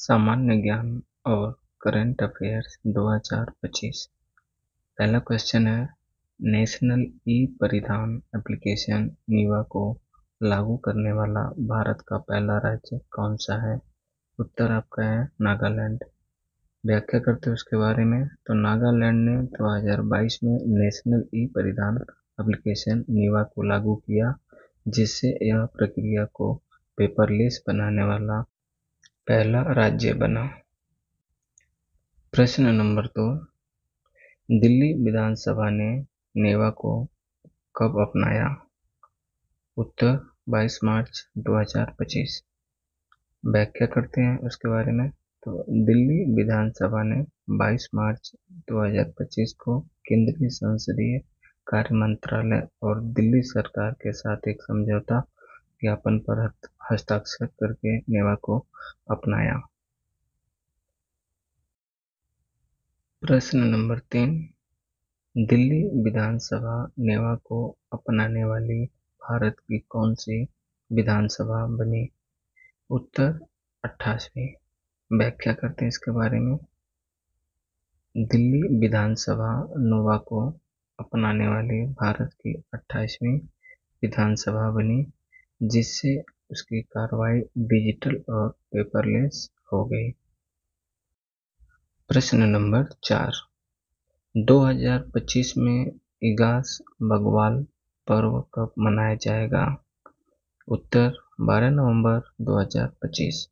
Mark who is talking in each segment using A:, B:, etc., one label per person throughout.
A: सामान्य ज्ञान और करंट अफेयर्स 2025। पहला क्वेश्चन है, नेशनल ई परिधान एप्लीकेशन नीवा को लागू करने वाला भारत का पहला राज्य कौन सा है? उत्तर आपका है नागालैंड। व्याख्या करते हैं उसके बारे में। तो नागालैंड ने 2022 में नेशनल ई परिधान एप्लीकेशन नीवा को लागू किया, जिससे यह प्रक्रिया को पेपरलेस बनाने वाला पहला राज्य बना। प्रश्न नंबर 2, दिल्ली विधानसभा ने नेवा को कब अपनाया? उत्तर 22 मार्च 2025। व्याख्या करते हैं उसके बारे में। तो दिल्ली विधानसभा ने 22 मार्च 2025 को केंद्रीय संसदीय कार्य मंत्रालय और दिल्ली सरकार के साथ एक समझौता ज्ञापन पर हस्ताक्षर करके नेवा को अपनाया। प्रश्न नंबर 3, दिल्ली विधानसभा नेवा को अपनाने वाली भारत की कौन सी विधानसभा बनी? उत्तर 28वीं। व्याख्या करते हैं इसके बारे में। दिल्ली विधानसभा नेवा को अपनाने वाली भारत की 28वीं विधानसभा बनी, जिससे उसकी कार्रवाई डिजिटल और पेपरलेस हो गई। प्रश्न नंबर 4, 2025 में इगास बग्वाल पर्व कब मनाया जाएगा? उत्तर 12 नवंबर 2025।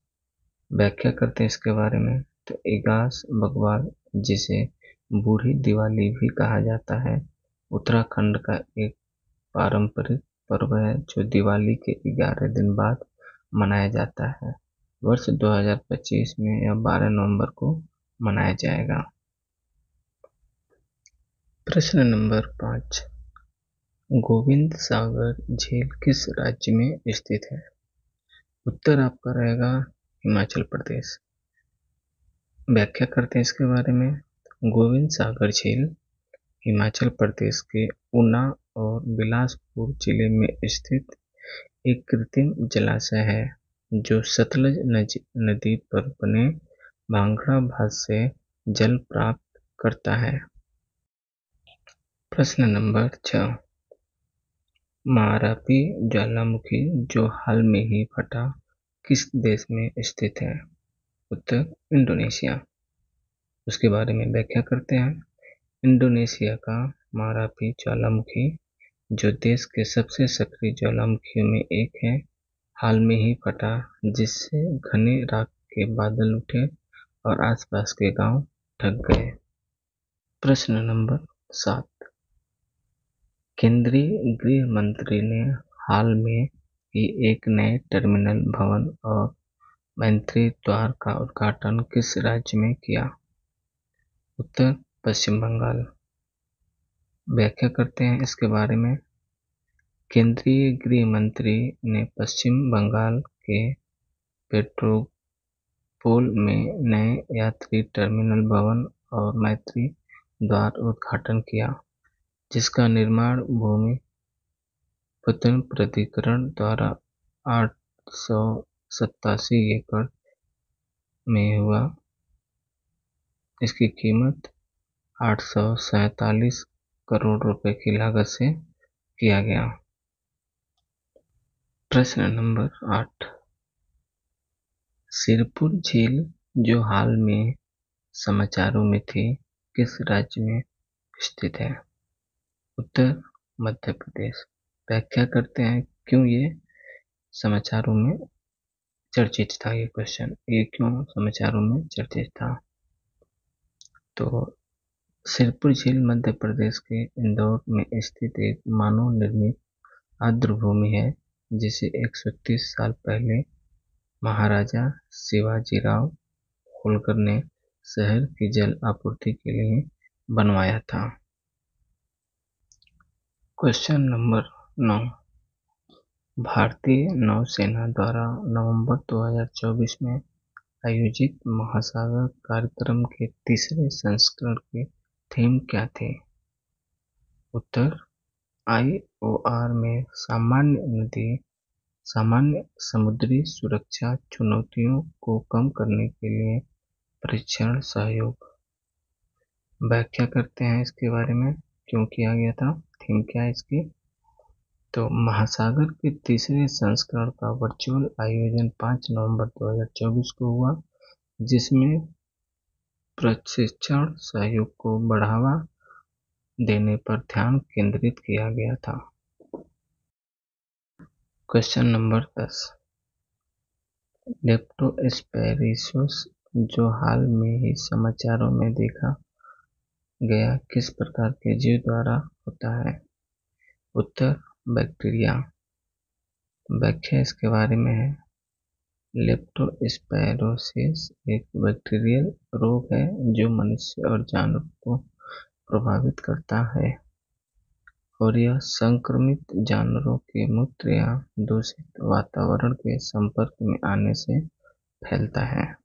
A: व्याख्या करते हैं इसके बारे में। तो इगास बग्वाल, जिसे बूढ़ी दिवाली भी कहा जाता है, उत्तराखंड का एक पारंपरिक पर्व है जो दिवाली के 11 दिन बाद मनाया जाता है। वर्ष 2025 में यह 12 नवंबर को मनाया जाएगा। प्रश्न नंबर 5, गोविंद सागर झील किस राज्य में स्थित है? उत्तर आपका रहेगा हिमाचल प्रदेश। व्याख्या करते हैं इसके बारे में। गोविंद सागर झील हिमाचल प्रदेश के ऊना और बिलासपुर जिले में स्थित एक कृत्रिम जलाशय है जो सतलज नदी पर बने भांगड़ा बांध से जल प्राप्त करता है। प्रश्न नंबर 6, महारापी ज्वालामुखी जो हाल में ही फटा किस देश में स्थित है? उत्तर इंडोनेशिया। उसके बारे में व्याख्या करते हैं। इंडोनेशिया का महारापी ज्वालामुखी, जो देश के सबसे सक्रिय ज्वालामुखियों में एक है, हाल में ही फटा, जिससे घने राख के बादल उठे और आसपास के गांव ढक गए। प्रश्न नंबर 7, केंद्रीय गृह मंत्री ने हाल में ही एक नए टर्मिनल भवन और मैत्री द्वार का उद्घाटन किस राज्य में किया? उत्तर पश्चिम बंगाल। व्याख्या करते हैं इसके बारे में। केंद्रीय गृह मंत्री ने पश्चिम बंगाल के पेट्रोपोल में नए यात्री टर्मिनल भवन और मैत्री द्वार उद्घाटन किया, जिसका निर्माण भूमि पुत्र प्राधिकरण द्वारा 887 एकड़ में हुआ। इसकी कीमत 847 करोड़ रुपए की लागत से किया गया। प्रश्न नंबर 8, सिरपुर झील जो हाल में समाचारों में थी किस राज्य में स्थित है? उत्तर मध्य प्रदेश। व्याख्या करते हैं क्यों ये समाचारों में चर्चित था। ये क्वेश्चन, ये क्यों समाचारों में चर्चित था? तो सिरपुर झील मध्य प्रदेश के इंदौर में स्थित एक मानव निर्मित आर्द्रभूमि है, जिसे 130 साल पहले महाराजा शिवाजीराव होलकर ने शहर की जल आपूर्ति के लिए बनवाया था। क्वेश्चन नंबर 9, भारतीय नौसेना द्वारा नवंबर 2024 में आयोजित महासागर कार्यक्रम के तीसरे संस्करण के थीम क्या थे? उत्तर IOR में सामान्य नदी सामान्य समुद्री सुरक्षा चुनौतियों को कम करने के लिए परीक्षण सहयोग। व्याख्या करते हैं इसके बारे में, क्यों किया गया था, थीम क्या है इसकी। तो महासागर के तीसरे संस्करण का वर्चुअल आयोजन 5 नवंबर 2024 को हुआ, जिसमें प्रशिक्षण सहयोग को बढ़ावा देने पर ध्यान केंद्रित किया गया था। क्वेश्चन नंबर 10, लेप्टोस्पायरोसिस जो हाल में ही समाचारों में देखा गया किस प्रकार के जीव द्वारा होता है। उत्तर, बैक्टीरिया। व्याख्या इसके बारे में है, लेप्टोस्पायरोसिस एक बैक्टीरियल रोग है जो मनुष्य और जानवरों को प्रभावित करता है और यह संक्रमित जानवरों के मूत्र या दूषित वातावरण के संपर्क में आने से फैलता है।